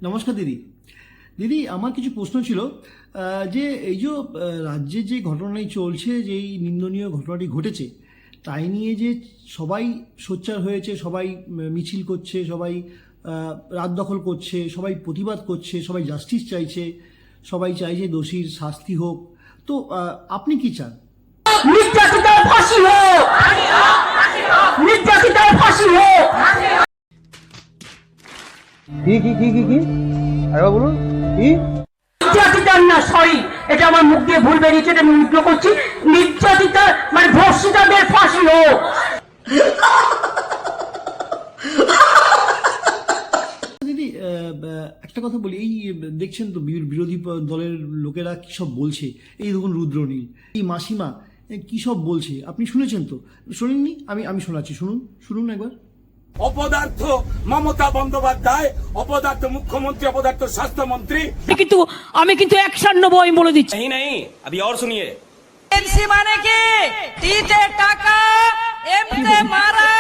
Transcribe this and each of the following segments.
নমস্কার দিদি। দিদি, আমার কিছু প্রশ্ন ছিল। যে এই যে রাজ্যে যে ঘটনাটি চলছে, যেই নিন্দনীয় ঘটনাটি ঘটেছে, তাই নিয়ে যে সবাই সোচ্চার হয়েছে, সবাই মিছিল করছে, সবাই রাত দখল করছে, সবাই প্রতিবাদ করছে, সবাই জাস্টিস চাইছে, সবাই চাইছে দোষীর শাস্তি হোক। তো আপনি কি চান? নির্যাতিতার ফাঁসি হোক, নির্যাতিতার ফাঁসি হোক। কি আরে বলুন কি? নির্যাতিতার না, সরি, এটা আমার মুখ দিয়ে ভুল বেরিয়েছে, এটা আমি উল্টো করছি। নির্যাতিতার মানে ধর্ষিতাদের ফাঁসি হোক। দিদি, একটা কথা বলি, এই দেখছেন তো বিরোধী দলের লোকেরা কী সব বলছে। এই দেখুন রুদ্রনীল, এই মাসিমা কী সব বলছে, আপনি শুনেছেন তো? শোনেননি? আমি শোনাচ্ছি, শুনুন একবার। অপদার্থ মমতা বন্দ্যোপাধ্যায়, অপদার্থ মুখ্যমন্ত্রী, অপদার্থ স্বাস্থ্যমন্ত্রী। আমি কিন্তু অ্যাকশন নেবো, আমি বলে দিচ্ছি। नहीं अभी और सुनिए। এনসি মানে কি? টিতে টাকা, এমতে মারা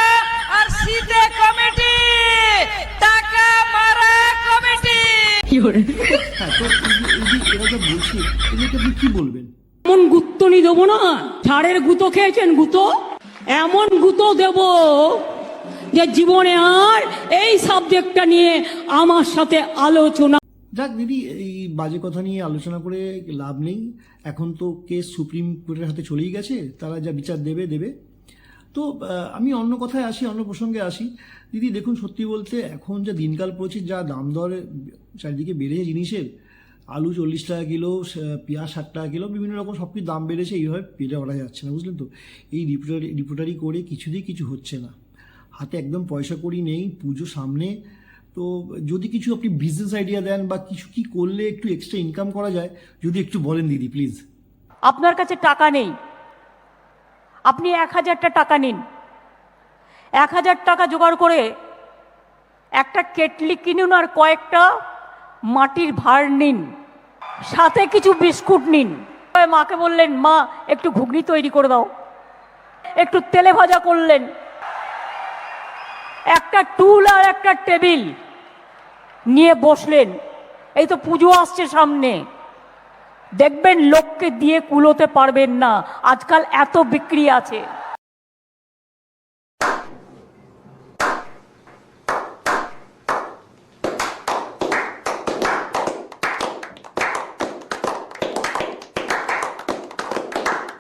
আর সিতে কমিটি। টাকা মারা কমিটি। হ্যাঁ, তো এরা যা বলছে, এদেরকে আপনি কি বলবেন? এমন গুত্তনি দেবো না, ঝাড়ের গুঁতো খেয়েছেন, গুঁতো এমন গুঁতো দেব যে জীবনে আর এই সাবজেক্টটা নিয়ে আমার সাথে আলোচনা। যাক দিদি, এই বাজে কথা নিয়ে আলোচনা করে লাভ নেই। এখন তো কেস সুপ্রিম কোর্টের হাতে চলেই গেছে, তারা যা বিচার দেবে। তো আমি অন্য কথায় আসি, অন্য প্রসঙ্গে আসি। দিদি দেখুন, সত্যি বলতে এখন যা দিনকাল পড়ছে, যা দাম দর চারিদিকে বেড়েছে জিনিসের, আলু 40 টাকা কিলো, পেঁয়াজ 60 টাকা কিলো, বিভিন্ন রকম সব কিছু দাম বেড়েছে। এইভাবে পেটে ওঠা যাচ্ছে না, বুঝলেন তো? এই রিপোর্টারি করে কিছুতেই কিছু হচ্ছে না। হাতে একদম পয়সা কড়ি নেই, পুজো সামনে। তো যদি কিছু আপনি বিজনেস আইডিয়া দেন, বা কিছু কি করলে একটু এক্সট্রা ইনকাম করা যায়, যদি একটু বলেন দিদি প্লিজ। আপনার কাছে টাকা নেই, আপনি 1000টা টাকা নিন। 1000 টাকা জোগাড় করে একটা কেটলি কিনুন, আর কয়েকটা মাটির ভাঁড় নিন, সাথে কিছু বিস্কুট নিন। মাকে বললেন, মা একটু ঘুগনি তৈরি করে দাও, একটু তেলে ভাজা করলেন, একটা টুল আর একটা টেবিল নিয়ে বসলেন। এই তো পুজো আসছে সামনে, দেখবেন লোককে দিয়ে কুলোতে পারবেন না, আজকাল এত বিক্রি আছে।